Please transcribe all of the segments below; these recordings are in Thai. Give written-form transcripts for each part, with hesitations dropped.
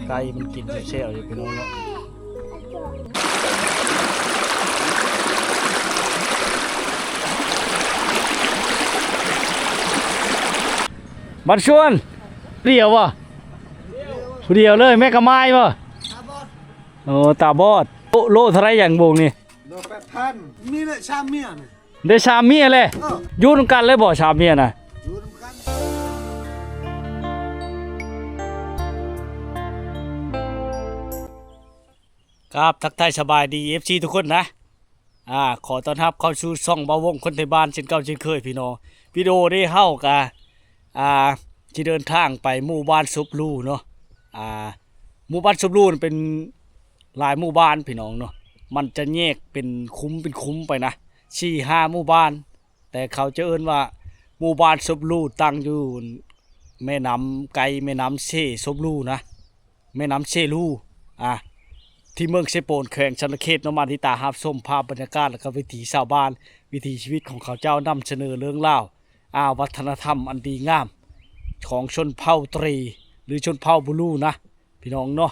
ไก่มันกินเชี่ยวๆอยู่พี่น้องเนาะบัดชวนเดียววะผู้เดียวเลยแม่กระไม้ป่ะโอ้ตาบอดโลเท่าไรอย่างโบกนี่โล8,000นี่แหละชามเมียนี่ได้ชามเมียเลยอยู่ตรงกันเลยบ่ชามเมียน่ะอยู่นำกันครับทักทายสบายดี FC ทุกคนนะขอต้อนรับเข้าสู่ช่องบ่าววงคนไทยบ้านเช่นเก่าเช่นเคยพี่น้องวิดีโอได้เฮากะที่เดินทางไปหมู่บ้านซุบลูเนาะหมู่บ้านซุบลูเป็นหลายหมู่บ้านพี่น้องเนาะมันจะแยกเป็นคุ้มไปนะ4-5หมู่บ้านแต่เขาจะเอิ้นว่าหมู่บ้านซุบลูตั้งอยู่แม่น้ำไกลแม่น้ำเซซุบลูนะแม่น้ำเซลูที่เมืองเซโปนแขวงชนเขตนมาทิตาฮับส้มภาพบรรยากาศและก็วิถีชาวบ้านวิถีชีวิตของเขาเจ้านำเสนอเรื่องเล่าวัฒนธรรมอันดีงามของชนเผ่าตรีหรือชนเผ่าบุลูนะพี่น้องเนาะ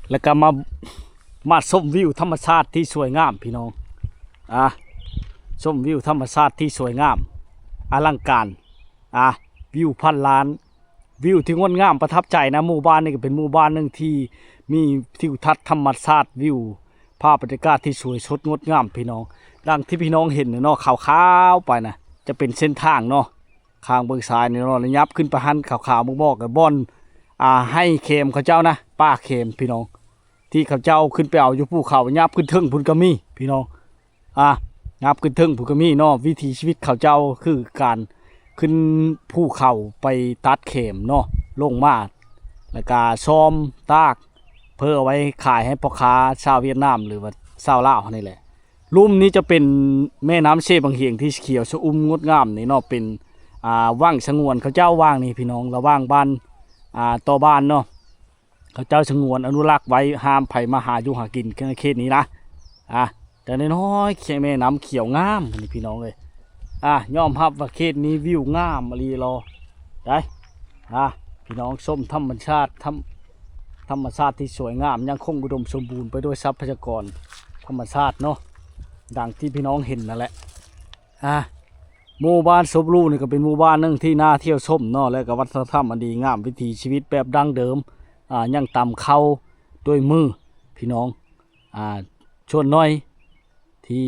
แล้วก็มาชมวิวธรรมชาติที่สวยงามพี่น้องชมวิวธรรมชาติที่สวยงามอลังการวิวพันล้านวิวที่งดงามประทับใจนะหมู่บ้านนี่ก็เป็นหมู่บ้านหนึ่งที่มีทิวทัศน์ธรรมชาติวิวภาพบรรยากาศที่สวยสดงดงามพี่น้องดังที่พี่น้องเห็นเนาะขาวๆไปนะจะเป็นเส้นทางเนาะข้างเบื้องซ้ายนี่เนาะระยับขึ้นไปหันขาวๆบอกกับบอนให้เข็มเขาเจ้านะป้าเข็มพี่น้องที่เขาเจ้าขึ้นไปเอาอยู่ภูเขายับขึ้นเทิงพุ่นกะมีพี่น้องยับขึ้นเทิงพุ่นกะมีเนาะวิถีชีวิตเขาเจ้าคือการขึ้นภูเขาไปตัดเข็มเนาะลงมาแล้วก็ซ้อมตากเพื่อเอาไว้ขายให้พ่อค้าชาวเวียดนามหรือว่าชาวลาวนี่แหละลุ่มนี้จะเป็นแม่น้ำเชบางเหียงที่เขียวชอุ่มงดงามนี่เนาะเป็นว่างสงวนเขาเจ้าว่างนี่พี่น้องระว่างบ้านต่อบ้านเนาะเขาเจ้าสงวนอนุรักษ์ไว้ห้ามไผมาหาอยู่หากินในเขตนี้นะแต่น้อยๆแม่น้ำเขียวงามนี่พี่น้องเลยยอมรับว่าเขตนี้วิวงามมาลีรอได้พี่น้องส้มธรรมชาติธรรมชาติที่สวยงามยังคงอุดมสมบูรณ์ไปด้วยทรัพยากรธรรมชาติเนาะดังที่พี่น้องเห็นนั่นแหละหมู่บ้านซุบลูนี่ก็เป็นหมู่บ้านนึงที่น่าเที่ยวชมเนาะและก็วัฒนธรรมอันดีงามวิถีชีวิตแบบดั้งเดิมยังตำเข้าด้วยมือพี่น้องชวนน้อยที่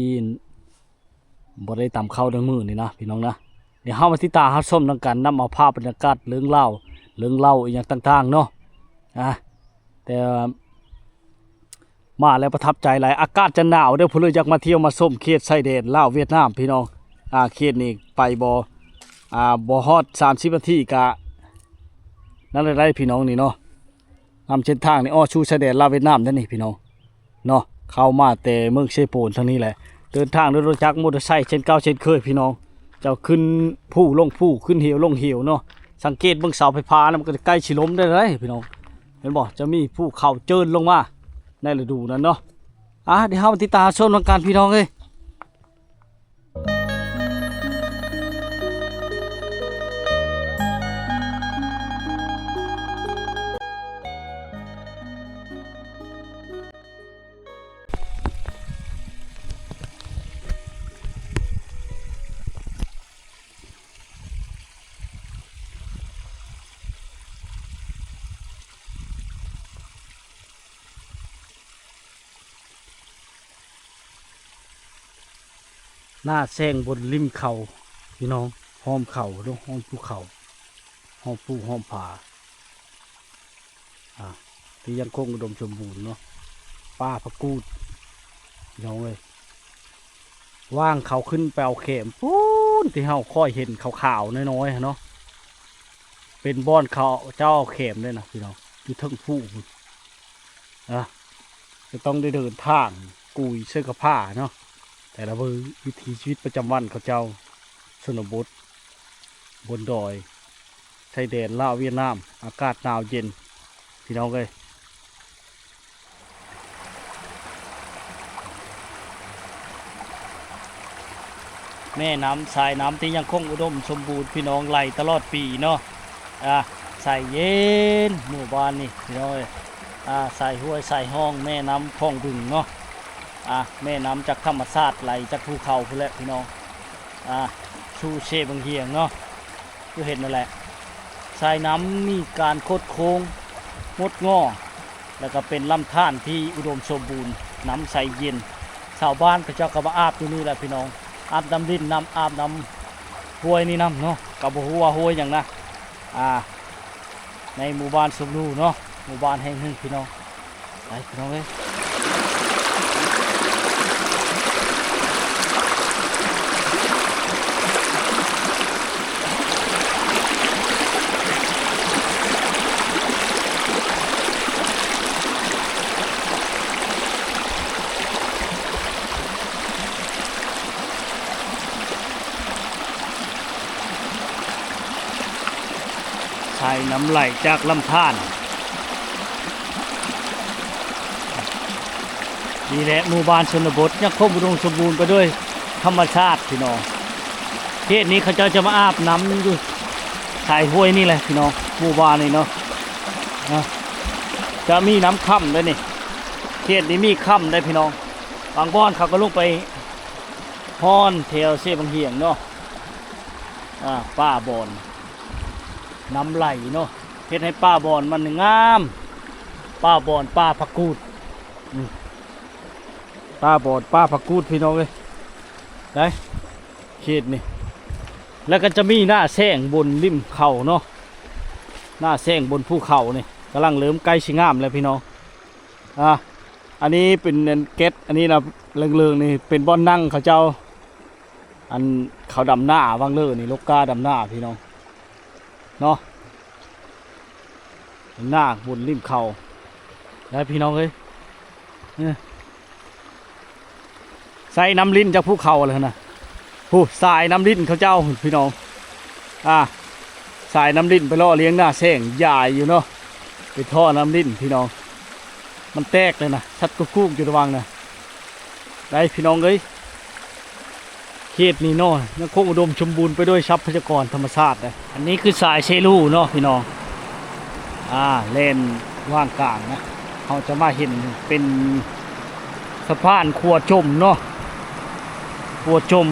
บ่ได้ตำเข้าด้วยมือนี่นะพี่น้องนะเดี๋ยวเฮามาติดตามรับชมนำกันนำเอาภาพบรรยากาศเรื่องเล่าอีกอย่างต่างๆเนาะแต่มาแล้วประทับใจหลายอากาศจะหนาวเด้อผมเลยอยากมาเที่ยวมาส้มเขตชายแดนลาวเวียดนามพี่น้องเขตนี้ไปบ่ฮอด30นาทีกะนั่นเลยพี่น้องนี่เนาะนำเส้นทางนี่ชูชายแดนลาวเวียดนามนั่นนี่พี่น้องเนาะเข้ามาแต่เมืองเซโปนทางนี้แหละเดินทางด้วยรถจักรมอเตอร์ไซค์เช่นเก่าเช่นเคยพี่น้องเจ้าขึ้นผู้ลงผู้ขึ้นเหวลงเหวเนาะสังเกตเบื้องเสาไฟฟ้าแล้วมันก็ใกล้ชิล้มได้เลยพี่น้องเห็นบ่จะมีผู้เข่าเจินลงมาในฤดูนั้นเนาะเดี๋ยวเรามาติดตามชมกันพี่น้องเลยหน้าแซงบนริมเขาพี่น้องห้อมเขาด้วยห้อมภูเขาห้อมภูห้อมผาที่ยังคงอุดมสมบูรณ์เนาะป้าพะกูดพี่น้องเลยว่างเขาขึ้นแปลวเข็มปูนที่เฮาค่อยเห็นขาวๆน้อยๆเนาะเป็นบ้อนเขาเจ้าเข็มด้วยนะพี่น้องอยู่ทั้งผู้จะต้องได้เดินทางกุยเสื้อกระผ้าเนาะแต่ละวิถีชีวิตประจำวันเขาเจ้าชนบทบนดอยชายแดนลาวเวียดนามอากาศหนาวเย็นพี่น้องเลยแม่น้ำสายน้ำที่ยังคงอุดมสมบูรณ์พี่น้องไหลตลอดปีเนาะ ใส่เย็นหมู่บ้านนี่พี่น้องเอ้ยใส่ห้วยใส่ห้องแม่น้ำคลองบึงเนาะแม่น้ำจากธรรมชาติไหลจากภูเขาพุ่นแหละพี่น้องชูเชบางเฮียงเนาะก็เห็นนั่นแหละสายน้ำมีการโคดโค้งมดงอแล้วก็เป็นลำธารที่อุดมสมบูรณ์น้ำใสเย็นชาวบ้านเขาเจ้าก็มาอาบอยู่นี่แหละพี่น้องอาบน้ำดินน้ำอาบน้ำห้วยนี่น้ำเนาะกับบ่ฮู้ว่าห้วยหยังนะในหมู่บ้านสมรูเนาะหมู่บ้านแห่งหนึ่งพี่น้องไปพี่น้องเอ้ยใส่น้ำไหลจากลำธารนี่แหละหมู่บ้านชนบทยังคงอุดมสมบูรณ์ไปด้วยธรรมชาติพี่น้องเขตนี้เขาจะมาอาบน้ำอยู่สายห้วยนี่แหละพี่น้องหมู่บ้านนี่เนาะจะมีน้ำค่ำด้วยนี่เขตนี้มีค่ำได้พี่น้องบางบ้านเขาก็ลงไปพอนเทวเสบางเหียงเนาะป้าบอนน้ำไหลเนาะเฮ็ดให้ป้าบอนมันงามป้าบอนป้าผักกูดป้าบอนป้าผักกูดพี่น้องเลยได้เขตนี่แล้วก็จะมีหน้าแซงบนริมเขาเนาะหน้าแซงบนภูเขานี่กำลังเริ่มใกล้ชิงามแล้วพี่น้องอันนี้เป็นเกตอันนี้นะเรื่องๆนี่เป็นบ่อนนั่งเขาเจ้าอันเขาดำหน้าวางเลื่อนี่ลูกกาดำหน้าพี่น้องเนาะหน้าบนริมเขาได้พี่น้องเอ้ยใส่น้ำลิ้นจากภูเขาเลยนะผู้สายน้ำลิ้นเขาเจ้าพี่น้องสายน้ำลิ้นไปล่อเลี้ยงหน้าแซงใหญ่อยู่เนาะไปท่อน้ำลิ้นพี่น้องมันแตกเลยนะชัดกุ๊กอยู่ระวังนะได้พี่น้องเอ้ยเขตนี้เนาะยังคงอุดมสมบูรณ์ไปด้วยทรัพยากรธรรมชาติเลยอันนี้คือสายเชลูเนาะพี่น้องเลนว่างกลางนะเขาจะมาเห็นเป็นสะพานขัวจมเนาะขัวจม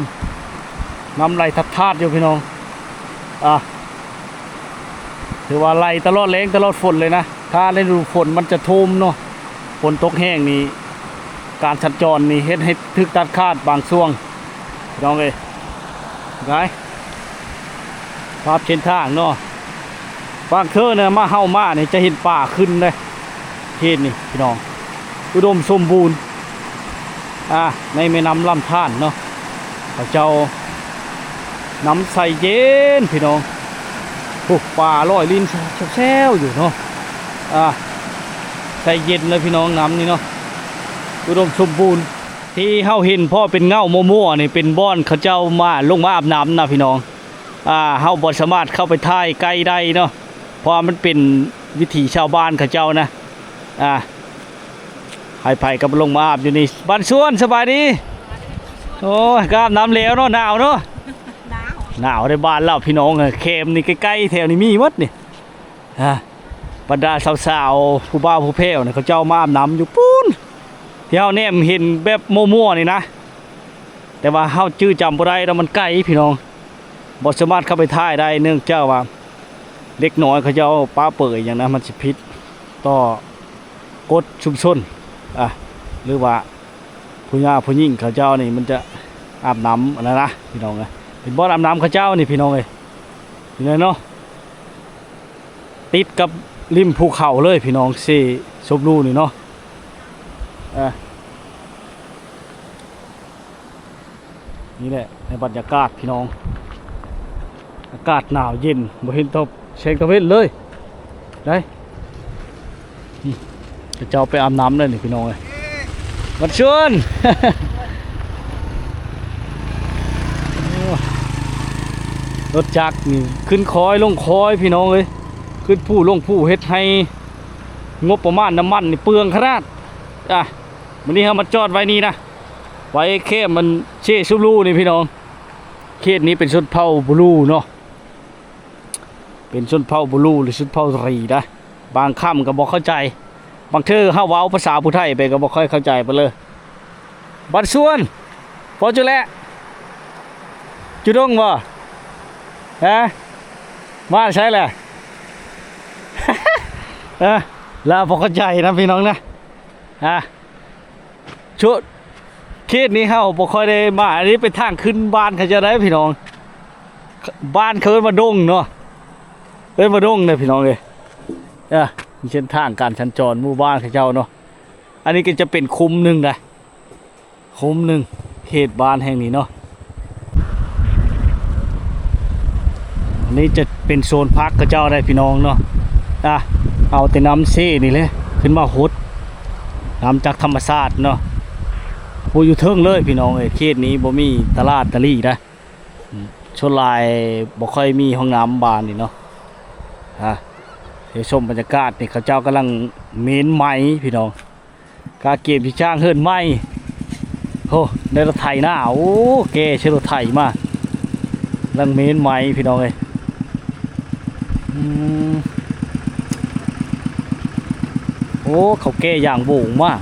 น้ำไหลทับทาดอยู่พี่น้องถือว่าไหลตลอดแรงตลอดฝนเลยนะถ้าฤดูฝนมันจะท่วมเนาะฝนตกแห้งนี่การสัญจรนี่เฮ็ดให้ทึกตัดขาดบางช่วงน้องเอ้ยไงภาพเช่นทางเนาะบางเธอเนี่ยมาเฮามาเนี่ยจะเห็นป่าขึ้นเลยเขตนี่พี่น้องอุดมสมบูรณ์ในแม่น้ำลำธารเนาะเขาเจ้าน้ำใสเย็นพี่น้องป่าลอยลิ้นแซวอยู่เนาะใสเย็นเลยพี่น้องน้ำนี่เนาะอุดมสมบูรณ์ที่เฮาเห็นพ่อเป็นเงามั่วๆนี่เป็นบ่อนเขาเจ้ามาลงมาอาบน้ำนะพี่น้องเฮาบ่สามารถเข้าไปถ่ายใกล้ได้เนาะเพราะมันเป็นวิถีชาวบ้านเขาเจ้านะให้ไผ่กับลงมาอาบอยู่นี่บ้านสวนสบายดีโอ้ยกอาบน้ำเหลวเนาะหนาวเนาะหนาวในบ้านเราพี่น้องเข็มนี่ใกล้ๆแถวนี้มีหมดนี่บรรดาสาวๆผู้บ่าวผู้แพ้วเนี่ยเขาเจ้ามาอาบน้ำอยู่ปูนที่เฮาแนมเห็นแบบมั่วๆนี่นะแต่ว่าเฮาชื่อจำบ่ได้แล้วมันใกล้พี่น้องบ่สามารถเข้าไปถ่ายได้เนื่องจากว่าเล็กน้อยเขาเจ้าป้าเปิดอย่างนั้นมันสิพิษต่อกฎชุมชนหรือว่าผู้หญิงผู้หญิงเขาเจ้านี่มันจะอาบน้ำนะพี่น้องเป็นบ่ออาบน้ำเขาเจ้านี่พี่น้องเลยพี่น้องเนาะติดกับริมภูเขาเลยพี่น้องสิชมรูนี่เนาะนี่แหละในบรรยากาศพี่น้องอากาศหนาวเย็นบ่เห็นตบเชงตะเวนเลยได้จะเจ้าไปอาบน้ำเลยนี่พี่น้องเลยมาชวน รถจักรนี่ขึ้นคอยลงคอยพี่น้องเลยขึ้นผู้ลงผู้เฮ็ดให้งบประมาณน้ำมันนี่เปลืองขนาดวันนี้เขามาจอดไว้นี่นะไว้แค่มันเช่ซุบลูนี่พี่น้องเขตนี้เป็นชนเผ่าบลูเนาะ เป็นชนเผ่าบลูหรือชนเผ่ารีนะบางคำก็บ่เข้าใจบางเทื่อเฮาเว้าภาษาผู้ไทยไปก็บ่ค่อยเข้าใจไปเลยบัดส่วนพอจุแลจุดงบ่ฮะมาใช่แหละ ลาบ่เข้าใจนะพี่น้องนะชุดเขตนี้เฮาบ่ค่อยได้มาอันนี้เป็นทางขึ้นบ้านเขาจะได้พี่น้องบ้านเขาเอิ้นว่าดงเนาะเอิ้นว่าดงเด้อพี่น้องเอ้ยมีเส้นทางการสัญจรหมู่บ้านเขาเจ้าเนาะอันนี้ก็จะเป็นคุ้มหนึงนะคุ้มหนึงเขตบ้านแห่งนี้เนาะอันนี้จะเป็นโซนพักเขาเจ้าได้พี่น้องเนาะเอาแต่น้ำเซ่นี่เลยขึ้นมาหดน้ำจากธรรมชาติเนาะผู้อยู่เทิงเลยพี่น้องเอ้ยเขตนี้บ่มีตลาดตะลี่นะชนลายบ่ค่อยมีห้องน้ำบานนี่เนาะเดี๋ยวชมบรรยากาศนี่เขาเจ้ากำลังเม้นไม้พี่น้องกาเก็บพี่จ้างเฮิรนไม้โอ้ในรถไถหน้าโอ้เกใช้รถไถมากกำลังเม้นไม้พี่น้องเอ้ยโอ้เขาแก้อย่างโบ่งมาก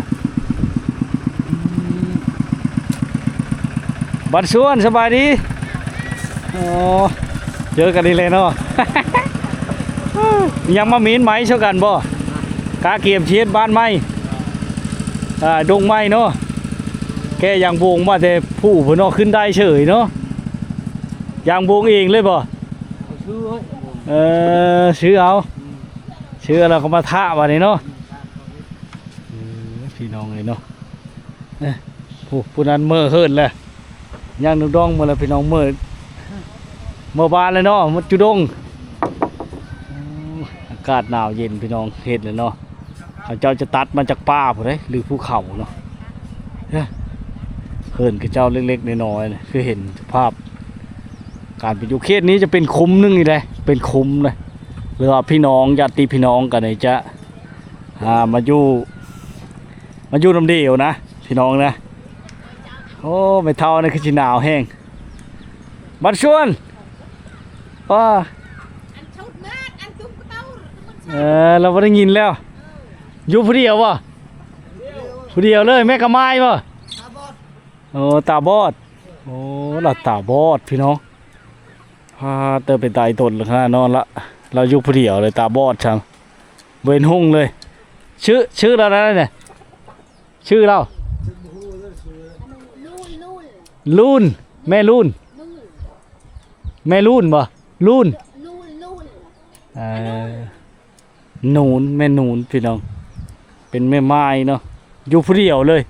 บัดส่วนสบายดีโอ้เจอกันดีเลยเนาะ ยังมามีนไหมเช่ากันบ่กาเกียบเชียดบ้านไม้ดงไม้เนาะแกอย่างโบ่งมาแต่ผู้ผู้นอกขึ้นได้เฉยเนาะอย่างโบ่งเองเลยบ่ซื้อเอาซื้อเราก็มาท่าวันนี้เนาะพี่น้องเลยเนาะผู้นั้นเมื่อเฮิรนเลยย่างนุ่งดองมาแล้วพี่น้องเมื่อบานเลยเนาะมันจุดงอากาศหนาวเย็นพี่น้องเห็นเลยเนาะเขาเจ้าจะตัดมาจากป่าผมเลยหรือภูเขาเนาะเฮิรนกับเจ้าเล็กๆน้อยๆคือเห็นสภาพการไปอยู่เขตนี้จะเป็นคุ้มนึงนี่เลยเป็นคุ้มเลยหรือว่าพี่น้องญาติพี่น้องกันเนี่ยจะมาอยู่น้ำเดียวนะพี่น้องนะโอ้ไม่เท่านี่คือจีหนาวแห้งบัดชวนเราไม่ได้ยินแล้วอยู่ผู้เดียววะผู้เดียวเลยแม่กระไม้วะโอ้ตาบอดโอ้เราตาบอดพี่น้องเติมเป็นตายตนเลยขนาดนอนละเราอยู่ผู้เดียวเลยตาบอดช่างเวนหุ่งเลยชื่อเราอะไรเนี่ยชื่อเราลูนแม่ลูนแม่ลูนบ่ลูนหนูนแม่หนูนพี่น้องเป็นแม่ไม้เนาะอยู่ผู้เดียวเลย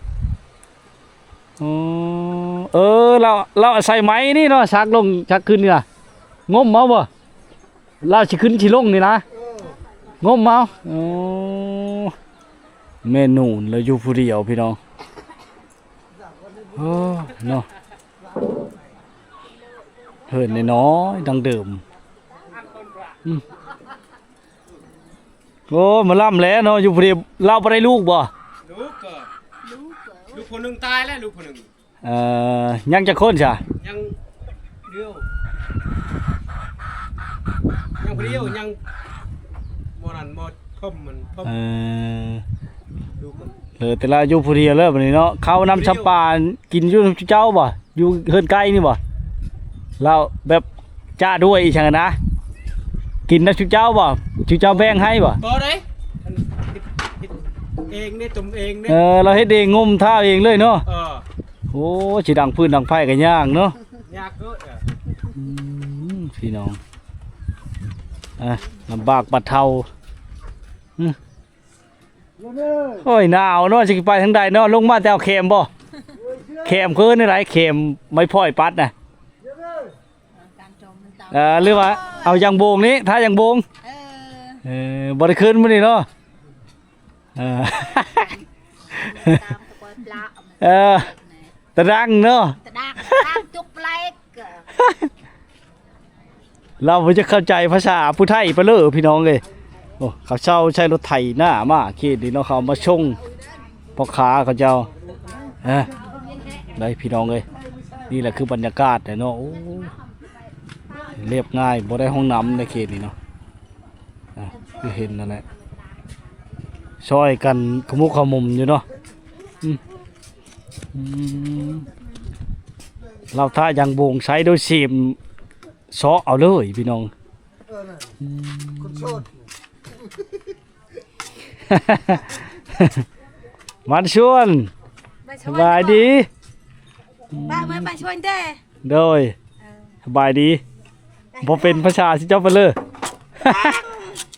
เราใส่ไม้นี่เนาะชักลงชักขึ้นนี่นะงมเมาบ่เราสิขึ้นสิลงนี่นะงมเมาแม่หนูนแล้วอยู่ผู้เดียวพี่น้องเนาะเหินน้อยดังเดิมโอ้มาล่ำแล้วเนาะอยู่ผู้เดียวเราไปได้ลูกบ่ลูกคนหนึ่งตายแล้วลูกคนหนึ่งยังจะคนใช่ยังเดียวยังเดียวยังมอนันมอพ่มมันพ่มลูกมันแต่ละอยู่ผู้เดียวเลยแบบนี้เนาะเขานำชับปานกินอยู่เจ้าบ่อยู่เฮินใกล้นี่บ่เราแบบจ้าด้วยอีกช่างนะกินนะชุเจ้าบ่ชุเจ้าแบ่งให้บ่ได้เองเนี่ยตุ่มเองเนี่ยเราเฮ็ดเองงมท่าเองเลยเนาะโอ้สิดังพื้นดังไฟกันย่างเนาะยากเยอะพี่น้องลำบากบัดเทาโอ้ยหนาวเนาะสิไปทางใดเนาะลงมาแต่เอาเข็มบ่เข็มคือนี่ไรเข็มไม่พ่อยปัดนะหรือว่าเอายางโบงนี้ถ้ายางโบงบริคืนมันนี่เนาะตะดังเนาะจุกไล่เราไม่จะเข้าใจภาษาผู้ไทยไปเลยพี่น้องเลยโอ้เขาเช่าใช้รถไถหน้ามาคิดดีเนาะเขามาชงพ่อค้าเขาเจ้าได้พี่น้องเลยนี่แหละคือบรรยากาศแต่เนาะเรียบง่ายบ่ได้ห้องน้ำในเขตนี้เนาะ คือเห็นนั่นแหละช่วยกันขมุกขมุมอยู่เนาะเราถ้ายังโบงใช้โดยซีมซอเอาเลยพี่น้อง น่ะคนโสด มันชวน Bà สบายดี Bà mới bà xuân thế. โดยสบายดีพอเป็นภาษาสิเจ้าไปเลย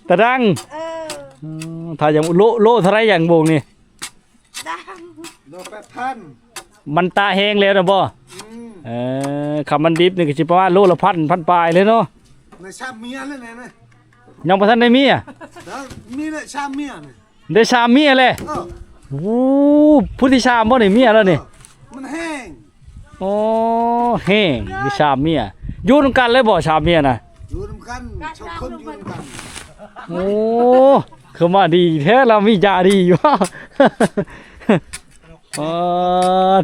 ตะดัง ถ้าอย่างโลเท่าไรอย่างโบงนี่ Đang. โล8,000 มันตาแห้งแล้วนะบ่ อืม คำมันดิบนี่ก็สิประมาณโลละพันปลายเลยเนาะ ในชามเมียเลยนะ ยังบ่ทันได้เมีย แล้วมีเลยชามเมียนี่ ได้ชามเมียเลย เออ โอ้ผู้ที่ชามบ่ได้เมียแล้วนี่ มันแห้ง โอ้แห้งได้ชามเมียอยู่นำกันเลยบ่ชามเมียน่ะ อยู่นำกันชอบคนอยู่นำกัน โอ้คือมาดีแท้เรามียาดีอยู่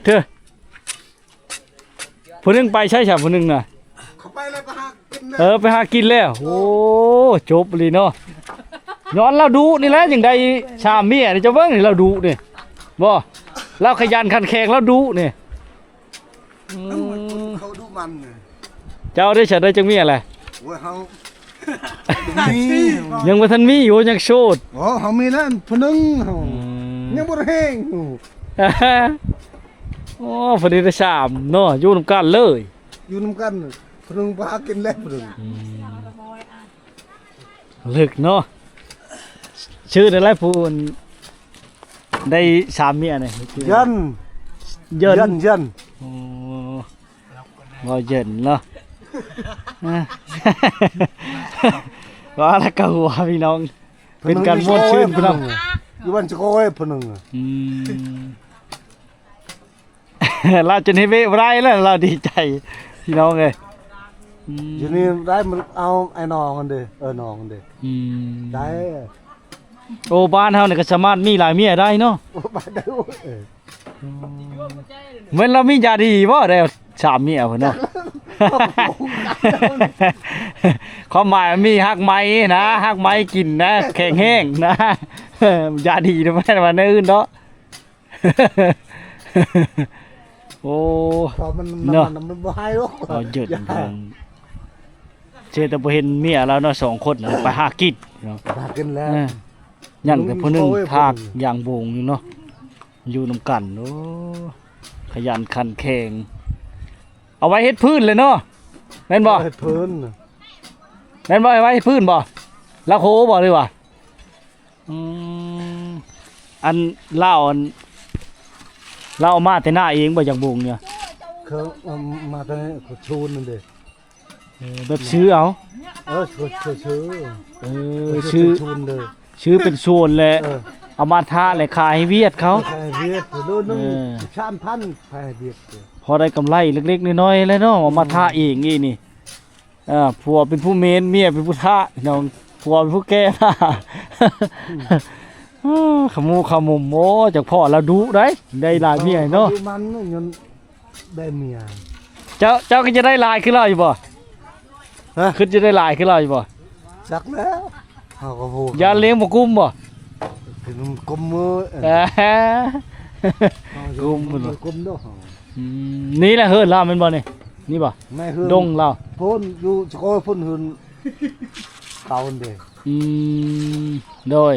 เถอะผู้หนึงไปใช่ผู้หนึงน่ะ เขาไปเลยไปหากินเลย ไปหากินแล้ว โอ้จบเลยเนาะย้อนเราดูนี่แหละอย่างใดชามเมียนี่เจะเบิ่งนี่เราดูนี่บ่เราขยันขันแข็งเราดูนี่ เขาดูมันเนี่ย เจ้าได้ฉันได้จังเมียอะไร โอ้ยเขามี ยังบ่ทันมีอยู่ยังโสด โอ้เขามีแล้วพนึงเขายังบ่ได้แห้งอยู่ โอ้พอดีได้ชามเนาะอยู่นำกันเลย อยู่นำกันพนึงไปหากินแล้วพนึง ลึกเนาะชื่ออะไรผู้ได้ชามเมียนี่ ยัน เยิน ยัน โอ้บ่เยินเนาะ ว่าแล้วก็หัวพี่น้อง เป็นการม่วนชื่นพี่น้อง อยู่บ้านจะโอ้ยพนึง อืม เราจนให้เวะไรแล้วเราดีใจพี่น้องเลย อยู่นี่ได้มันเอาไอ้น้องกันเด้น้องกันเด้ อืม ได้ โอ้บ้านเฮาเนี่ยก็สามารถมีหลายเมียได้เนาะ โอ้ไปได้โอ้ย เหมือนเรามียาดีบ่ได้สามเมียพุ่นเนาะ ความหมายมันมีฮักไม้นะฮักไม้กินนะแข็งแห้งนะ ยาดีนะแม่นว่าในอื่นเนาะ โอ้ พอมัน เนาะ มันบ่ให้หรอก เอาเยินเพิ่นเจอแต่บ่เห็นเมียแล้วเนาะสองคนน่ะไปหากินเนาะ หากินแล้ว ยันแต่ผู้หนึง โอ้ย ทากอย่างโบงอยู่เนาะอยู่นำกันโอ้ขยันขันแข็งเอาไว้เฮ็ดพื้นเลยเนาะแม่นบ่ เฮ็ดเพิ่น แม่นบ่เอาไว้เฮ็ดพื้นบ่ละโคบ่เลยว่ะอืมอันเล่าเอามาแต่หน้าเองบ่อย่างโบงเนี่ย เขามาตอนนี้เขาชูนนั่นเด้ แบบซื้อเอา ชูชื่อ ชื่อ ชูนเด้อ ชื่อเป็นส่วนแหละ เออ เอามาทาและขายให้เวียดเขา แพเวียดโดนนึง เออ 3,000แพเวียด พอได้กำไรเล็กๆน้อยๆเลยเนาะเอามาทาเองนี่ผัวเป็นผู้เมนเมียเป็นผู้ทาน้องผัวเป็นผู้แก้ผ้า ขมูขมุมโอ้จากพ่อเราดุได้หลายเมียเนาะ ดูมันยนได้เมีย เจ้าก็จะได้หลายขึ้นเราอยู่บ่ ฮะ ขึ้นจะได้หลายขึ้นเราอยู่บ่ จักแล้วเฮาก็พูด ยาเลี้ยงบ่กุ้มบ่ ถึงกุมมือ กุ้มบ่ กุมเด้อ นี่แหละเฮิรนเราแม่นบ่นี่บ่ ไม่ฮือ ดงเรา พ่นอยู่สกอยพ่นหืนเก่าเด้ โดย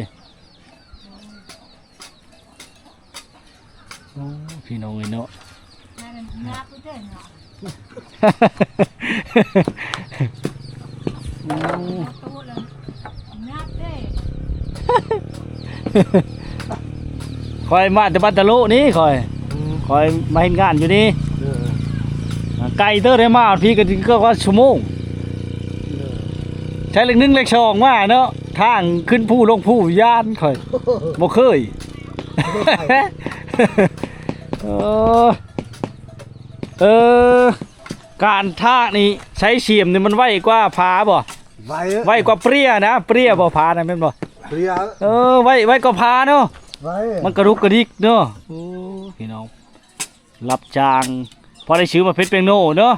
โอ้พี่น้องไอ้เนาะ Ngáp cái thế nào. โอ้ Tôi là ngáp thế. คอยมาแต่บ้านตะลุนี่คอยมาเห็นงานอยู่นี่ เออ ไกลเตอร์ได้มาพี่ก็ว่าชั่วโมงใช้เล็กนึงเล็กสองมาเนาะทางขึ้นผู้ลงผู้ย่านคอยบ่เคย การท่านี่ใช้เสียมนี่มันไวกว่าผาบ่ ไวกว่าเปรี้ยนะเปรี้ยบ่ผานะแม่นบ่ เปรีย ไวกว่าผาเนาะ ไว้ มันกระดุกกระดิกเนาะโอ้พี่น้องรับจ้างพอได้ชื่อมาเพชรเปียงโนเนาะ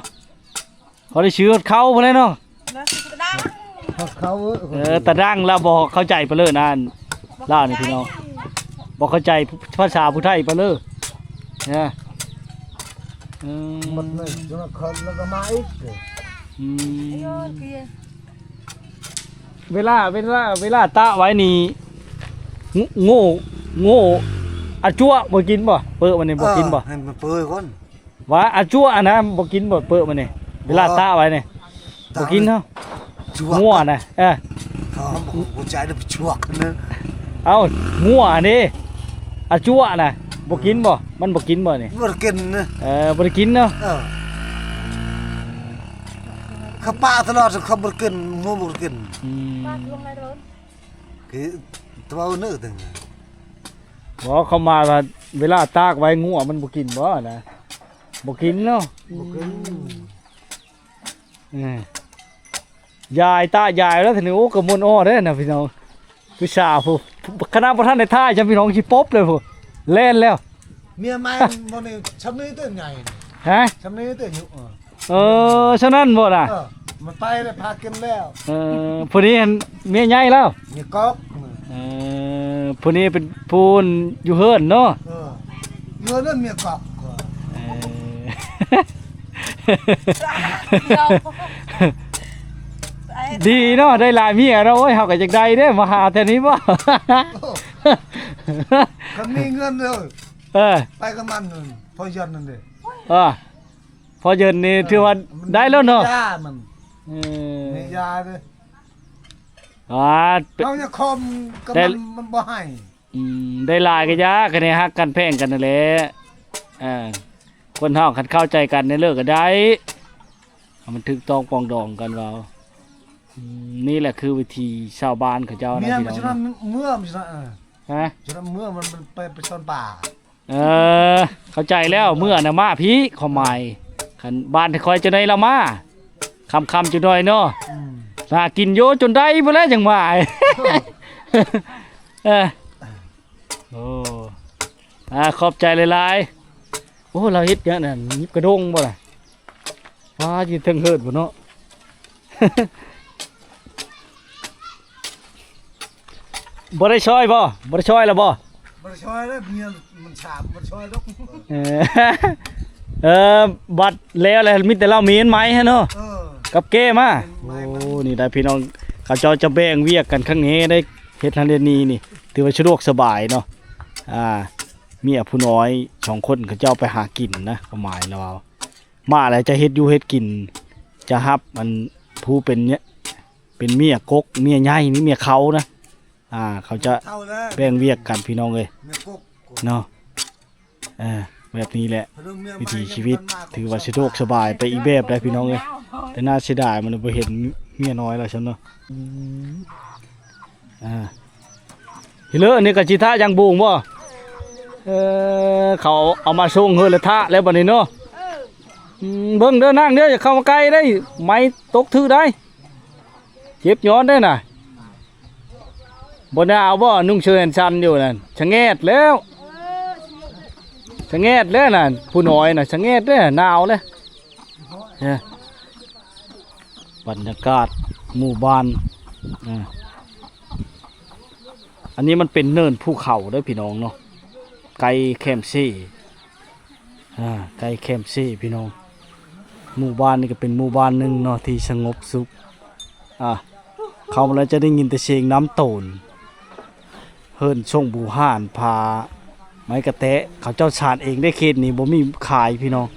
พอได้ชื่อเขาพอแล้วเนาะ Nó sẽ đá เขา ตะดังแล้วบ่เข้าใจไปเลยนั่นล่านี่พี่น้องบ่เข้าใจภาษาผู้ไทยไปเลยนะหมดเลยจนคนแล้วก็มาอีก เวลาตะไว้นี่โง่อาจั่วบ่กินบ่เปิ้มันนี่บ่กินบ่ ให้มันเปื่อยก่อน ว่าอาจั่วนะบ่กินบ่เปิ้มันนี่เวลาตะไว้นี่บ่กินเนาะงัวนะเขาหัวใจได้ไปชวกนะ เอ้างัวนี่อาจั่วนะบ่กินบ่มันบ่กินบ่นี่ บ่กินนะ บ่ได้กินเนาะ เขาป้าตลอดเขาบ่กินงูบ่กินคือตัวเนื้อตึง บ่เขามาว่าเวลาตากไว้งัวมันบ่กินบ่นะบ่กินเนาะ บ่กิน ยายตายายแล้วทีนี้โอ้กระมวลอ้อเด้อนะพี่น้องผู้สาวผู้คณะประธานในท่าจะพี่น้องสิป๊บเลยผู้เล่นแล้ว เมียใหม่บ่นี่ชำนี้ตื่นไง ฮะ ชำนี้ตื่นอยู่ฉะนั้นบ่น่ะ มันไปได้พากินแล้ว ผู้นี้เห็นเมียใหญ่แล้ว มีก๊อก ผู้นี้เป็นผู้อยู่เฮิรนเนาะ เงินนั้นมีก๊อก ดีเนาะได้หลายเมียเราโอ้ยเฮาก็จักได้เด้มาหาแถวนี้บ่ คันมีเงินเลย ไปกับมันพอยันนั่นเด้ พอเย็นนี่ถือว่าได้แล้วเนาะ ยามันมียาเด้ เราจะคมกับมันบ่ให้ ได้หลายก็ยากันเนี่ยฮักกันแพงกันนั่นแหละคนเฮาคันเข้าใจกันในเลิกก็ได้มันถึกต้องปองดองกันว่านี่แหละคือวิธีชาวบ้านเขาเจ้านะพี่น้องเมื่อมันจะฮะจะเมื่อมันไปซ่อนป่าเข้าใจแล้วเมื่อน่ะมาพี่ความหมายคันบ้านที่คอยจะได้ละมาคำจะหน่อยเนาะถ้ากินโยจนได้บ่แล้วจังว่าโอ้ขอบใจหลายๆโอ้เราเฮ็ดอย่างนั้นยิบกระดงบ่ล่ะว้าอยู่เทิงเฮิดบ่เนาะ บ่ได้ช่วยบ่ได้ช่วยแล้วบ่ บ่ได้ช่วยแล้วเมียมันฉาบบ่ช่วยดอกบัดแล้วมีแต่เรามีอันไหมฮะเนาะกับเก้มาโอ้นี่ได้พี่น้องเขาเจ้าจะแบ่งเวียกกันข้างนี้ได้เฮ็ดทันเดนีนี่ถือว่าสะดวกสบายเนาะเมียผู้น้อย2คนเขาเจ้าไปหากินนะประมาณแล้วมาแล้วจะเฮ็ดอยู่เฮ็ดกินจะฮับมันผู้เป็นเนี้ยเป็นเมียกกเมียใหญ่นี่เมียเขานะเขาจะแบ่งเวียกกันพี่น้องเลยเนาะแบบนี้แหละวิถีชีวิตถือว่าสะดวกสบายไปอีกแบบได้พี่น้องเลยแต่น่าเสียดายมันบ่เห็นเมียน้อยแล้วฉันเนาะทีเลอะนี่ก็จิท่ายังบูงบ่เขาเอามาส่งเฮือละท่าแล้วบัดนี้เนาะเบิ่งเด้อนั่งเด้ออย่าเข้ามาใกล้ได้ไม้ตกทื่อได้เจ็บย้อนได้น่ะบ่หนาวบ่นุ่งเสื้อแขนสั้นอยู่นั่นชะแงดแล้วชะแงดแล้วน่ะผู้น้อยน่ะชะแงดเด้อหนาวเลยบรรยากาศหมู่บ้านอันนี้มันเป็นเนินภูเขาเด้อพี่น้องเนาะไกลแคมซี่ไกลแคมซี่พี่น้องหมู่บ้านนี่ก็เป็นหมู่บ้านหนึ่งเนาะที่สงบสุขเขามาแล้วจะได้ยินแต่เสียงน้ำโตนเฮิรนช่งบูห่านพาไม้กระแตะเขาเจ้าชาญเองได้เขตนี้บ่มีขายพี่น้อง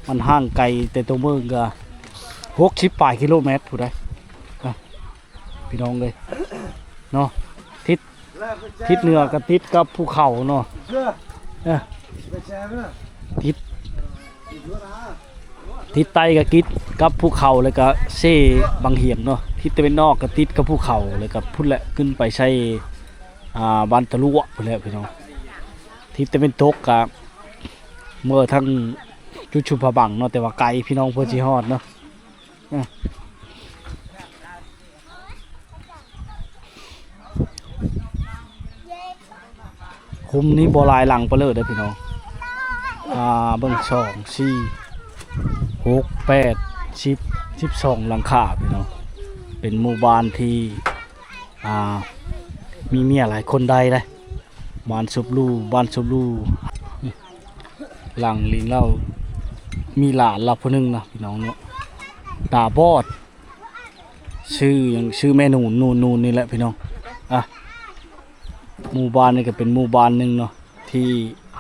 มันห่างไกลแต่ตัวเมืองก็60 ปลายกิโลเมตรผู้ใดพี่น้องเลยเนาะทิศเหนือกับทิศกับภูเขาเนาะทิศใต้กับทิศกับภูเขาเลยก็เซ่บางเหียงเนาะทิศตะวันออกกับทิศกับภูเขาเลยกับพุ่นแหละขึ้นไปใช้บ้านตะลุวะพุ่นแหละพี่น้องทิศตะวันตกกับเมื่อทั้งจุดชุมพบังเนาะแต่ว่าไกลพี่น้องเพื่อสิฮอดเนาะคุมนี้บ่ลายหลังไปเลยเด้อพี่น้องเบิ่ง2 4 6 8 10 12หลังคาพี่น้อง เป็นหมู่บ้านที่อ่ามีเมียหลายคนใดเลยบ้านสุบลูบ้านสุบลูหลังลิงเรามีหลานเราผู้หนึงนะพี่น้องเนาะตาบอดชื่อยังชื่อแม่นูนนี่แหละพี่น้องอ่ะหมู่บ้านนี่ก็เป็นหมู่บ้านหนึ่งเนาะที่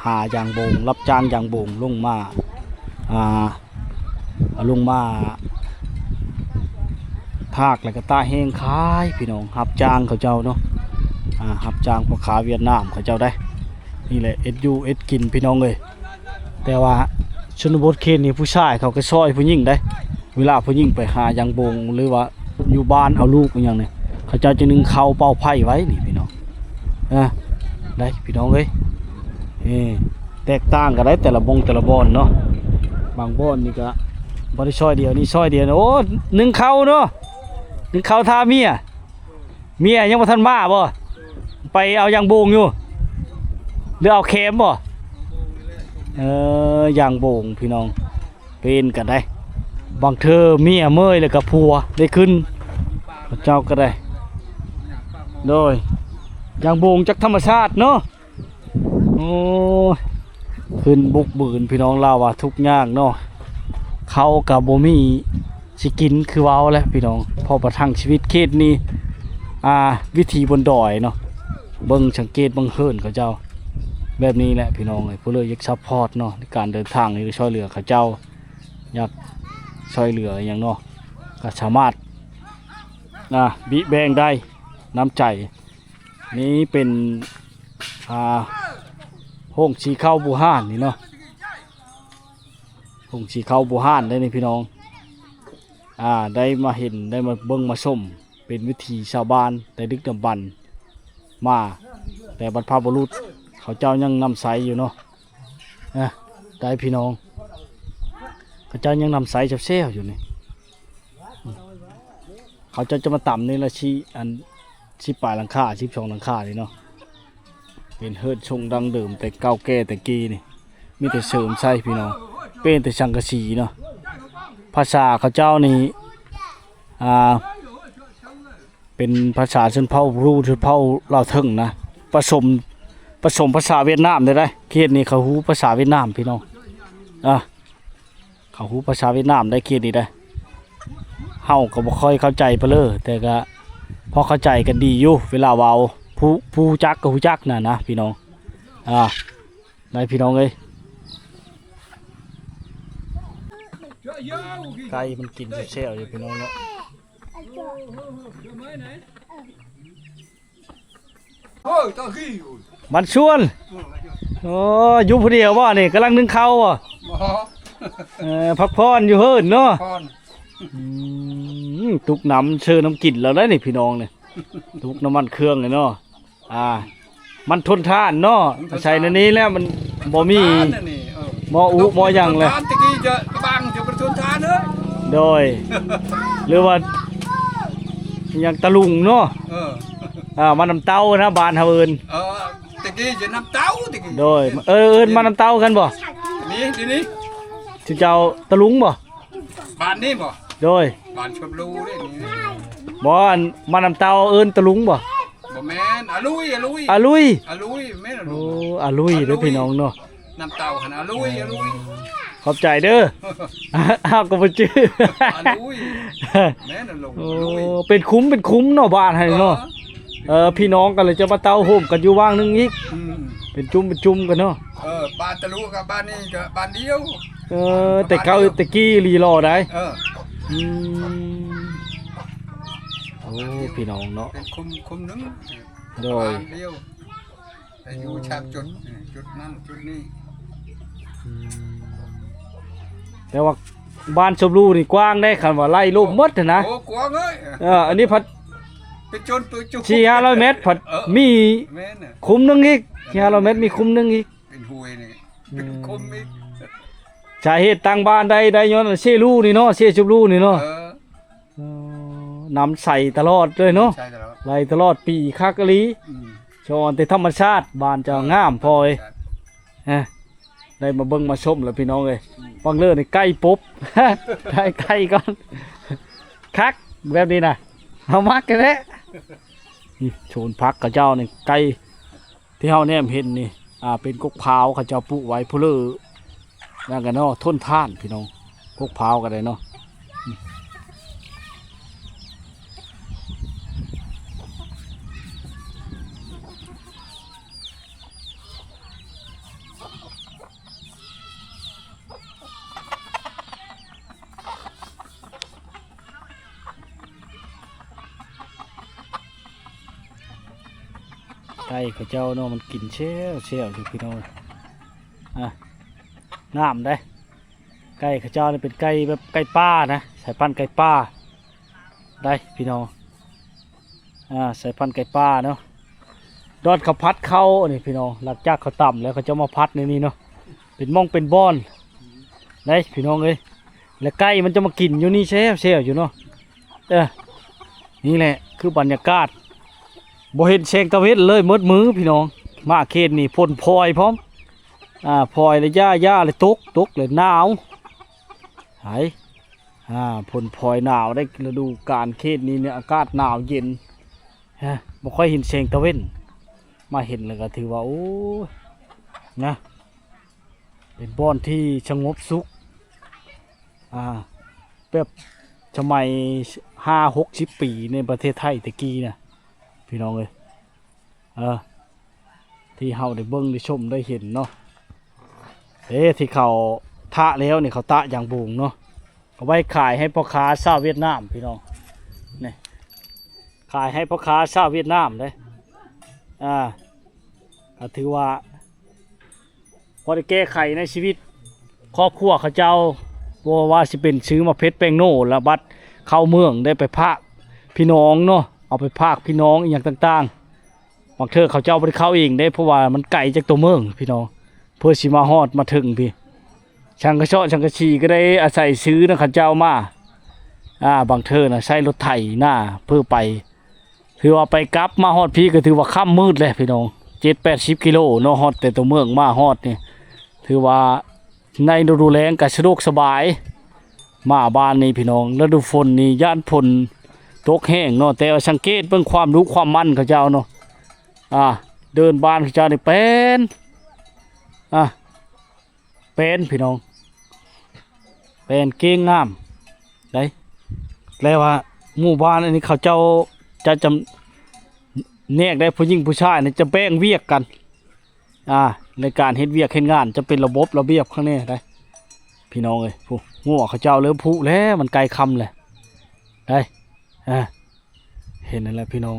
หายางโบงรับจ้างยางโบงลงมาลงมาทากแล้วก็ตาแห้งคายพี่น้องรับจ้างเขาเจ้าเนาะรับจ้างพ่อค้าเวียดนามเขาเจ้าได้นี่แหละเอ็ดยูเอ็ดกินพี่น้องเลยแต่ว่าชนบทเขตนี่ผู้ชายเขาก็ซอยผู้หญิงได้เวลาผู้หญิงไปหายางโบงหรือว่าอยู่บ้านเอาลูกอย่างนี้เขาเจ้าจะนึ่งข้าวเป่าไผ่ไว้นี่พี่น้องได้พี่น้องเลยแตกต่างกันได้แต่ละบ่อนเนาะบางบ่อนนี่ก็บ่ได้ซอยเดียวนี่ซอยเดียวโอ้นึ่งข้าวเนาะนึ่งข้าวท่าเมียยังบ่ทันมาบ่ไปเอายางโบงอยู่หรือเอาเข็มบ่ยางโบงพี่น้องเป็นกันได้บางเธอเมียเมื่อยแล้วก็ผัวได้ขึ้นเจ้าก็ได้โดยยางโบงจากธรรมชาติเนาะโอ้ขึ้นบุกบืนพี่น้องเล่าว่าทุกข์ยากเนาะเขากับบ่มีสิกินคือเว้าแหละพี่น้องพอประทังชีวิตเขตนี้วิธีบนดอยเนาะเบิ่งสังเกตบังเฮิรนเขาเจ้าแบบนี้แหละพี่น้องเลยผู้เลยอยากซัพพอร์ตเนาะในการเดินทางนี่ช่วยเหลือเขาเจ้าอยากช่วยเหลืออย่างเนาะก็สามารถบิแบงได้น้ำใจนี้เป็นห้องชีเข้าบูฮานนี่เนาะห้องชีเข้าบูฮานได้นี่พี่น้องได้มาเห็นได้มาเบิ่งมาชมเป็นวิธีชาวบ้านแต่ดึกดำบรรพ์มาแต่บรรพบุรุษเขาเจ้ายังนำใสอยู่เนาะได้พี่น้องเขาเจ้ายังนำใสเซลอยู่นี่เขาจะมาต่ำนี่ละชีปลายหลังคา12หลังคานี่เนาะเป็นเฮิร์ดชงดังเดิมแต่เก่าแก่แต่กีนี่มีแต่เสริมใส่พี่น้องเป็นแต่สังกะสีเนาะภาษาเขาเจ้านี่เป็นภาษาชนเผ่ารูชนเผ่าลาวเทิงนะผสมภาษาเวียดนามได้เขตนี้เขาฮู้ภาษาเวียดนามพี่น้องเขาฮู้ภาษาเวียดนามได้เขตนี้ได้เฮาก็บ่ค่อยเข้าใจเปเลยแต่ก็พอเข้าใจกันดีอยู่เวลาเว้าผู้จักก็ฮู้จักนะพี่น้องได้พี่น้องเอ้ยไก่มันกินเซลอยู่พี่น้องเนาะมันชวนโอ้อยู่ผู้เดียวบ่นี่กำลังนึ่งข้าวบ่พักผ่อนอยู่เฮิรนเนาะตุกน้ำเชิญน้ำกินแล้วได้นี่พี่น้องเนี่ยตุกน้ำมันเครื่องเลยเนาะมันทนทานเนาะใช้ในนี้แล้วมันบ่มีหม้ออย่างเลยตะกี้จะกระบังจะเป็นทนทานเลย โดยหรือว่าอย่างตะลุงเนาะมันน้ำเต้านะบานเฮาเอิ้นตะกี้จะน้ำเต้าตะกี้โดยเอิ้นมาน้ำเต้ากันบ่นี่ทีนี้สิเจ้าตะลุงบ่บ้านนี้บ่โดยบ้านชมรูนี่บ่มาน้ำเต้าเอิ้นตะลุงบ่แม่นอาลุยแม่นอาลุยโอ้อาลุยเด้อพี่น้องเนาะน้ำเต้าหั่นอาลุยขอบใจเด้อก็บ่ชื่ออาลุยแม่นอาลุยโอ้เป็นคุ้มเนาะบ้านให้เนาะพี่น้องกันเลยจะมาเต้าโฮมกันอยู่ว่างนึงอีกเป็นจุ่มกันเนาะบ้านตะลุกับบ้านนี้ก็บ้านเดียวแต่เขาตะกี้รีรอได้โอ้พี่น้องเนาะเป็นคุมนึงโดยเดียวแต่อยู่ฉากจุดนั้นจุดนี้แต่ว่าบ้านชมรูนี่กว้างได้คันว่าไล่รูปหมดนะโอ้กว้างเอ้ยอันนี้พัดเป็นจนตัวจุ400 เมตรพัดมีคุ้มนึงอีก400 เมตรมีคุ้มนึงอีกเป็นห้วยนี่เป็นคุมอีกสาเหตุตั้งบ้านได้ย้อนเชลูนี่เนาะเชชุบลูนี่เนาะน้ำใสตลอดเลยเนาะไหลตลอดปีคักกะลีชอนแต่ธรรมชาติบ้านจะงามพอยได้มาเบิ่งมาชมแล้วพี่น้องเลยฟังเลิศในใกล้ปุ๊บได้ใกล้ก่อนคักแบบนี้นะ เอามักกันแหละนี่โชนพักกับเจ้านี่ไก่ที่เฮาแนมเห็นนี่เป็นกกพร้าวเขาเจ้าปลูกไว้ผู้เลอนั่นกันเนาะทนทานพี่น้องกกพร้าวกันเลยเนาะไก่เขาเจ้าเนาะมันกินเชี่ยวอยู่พี่น้องงามได้ไก่เขาเจ้านี่เป็นไก่แบบไก่ป่านะสายพันธุ์ไก่ป่าได้พี่น้องสายพันธุ์ไก่ป่าเนาะดอนเขาพัดเข้านี่พี่น้องหลังจากเขาต่ำแล้วเขาจะมาพัดในนี้เนาะเป็นม่องเป็นบ้อนได้พี่น้องเลยแล้วไก่มันจะมากินอยู่นี่เชี่ยวอยู่เนาะนี่แหละคือบรรยากาศบ่เห็นแสงตะเวนเลยมืดมือพี่น้องมาเขตนี่พ่นพลอยพร้อมพลอยเลยหญ้าเลยตกเลยหนาวหายพ่นพลอยหนาวได้ฤดูกาลเขตนี้เนี่ยอากาศหนาวเย็นบ่ค่อยเห็นแสงตะเวนมาเห็นแล้วก็ถือว่าโอ้นะเป็นบ้านที่สงบสุขแบบสมัย50-60 ปีในประเทศไทยตะกี้นะพี่น้องเลยที่เฮาได้เบิ่งได้ชมได้เห็นเนาะที่เขาทะแล้วนี่เขาตะอย่างบุงเนาะเอาไว้ขายให้พ่อค้าชาวเวียดนามพี่น้องนี่ขายให้พ่อค้าชาวเวียดนามเลยก็ถือว่าพอได้แก้ไขในชีวิตครอบครัวเขาเจ้าว่าสิเป็นซื้อมาเพชรแป้งโน่แล้วบัดเข้าเมืองได้ไปพากพี่น้องเนาะเอาไปพากพี่น้องอย่างต่างๆบางเทื่อเขาเจ้าไปเข้าเองได้เพราะว่ามันไกลจากตัวเมืองพี่น้องเพื่อสิมาฮอดมาถึงพี่ช่างกระเชาะช่างกระชีก็ได้อาศัยซื้อนะเขาเจ้ามาบางเทื่อนะใช้รถไถหน้าเพื่อไปถือว่าไปกลับมาฮอดพี่ก็ถือว่าค่ำมืดเลยพี่น้อง70-80 กิโลเนาะฮอดแต่ตัวเมืองมาฮอดนี่ถือว่าในฤดูแล้งก็สะดวกสบายมาบ้านนี้พี่น้องฤดูฝนนี่ย่านฝนตกแห้งเนาะแต่สังเกตเบิ่งความรู้ความมั่นเขาเจ้าเนาะเดินบ้านเขาเจ้านี่เป็นพี่น้องเป็นเก่งงามได้แล้วว่าหมู่บ้านอันนี้เขาเจ้าจะจำแนกได้ผู้หญิงผู้ชายนี่จะแบ่งเวียกกันในการเฮ็ดเวียกเฮ็ดงานจะเป็นระบบระเบียบข้างนี้ได้พี่น้องเอ้ยผู้งัวเขาเจ้าเริ่มผุแล้วมันไกลคำเลยได้เห็นนั่นแหละพี่น้อง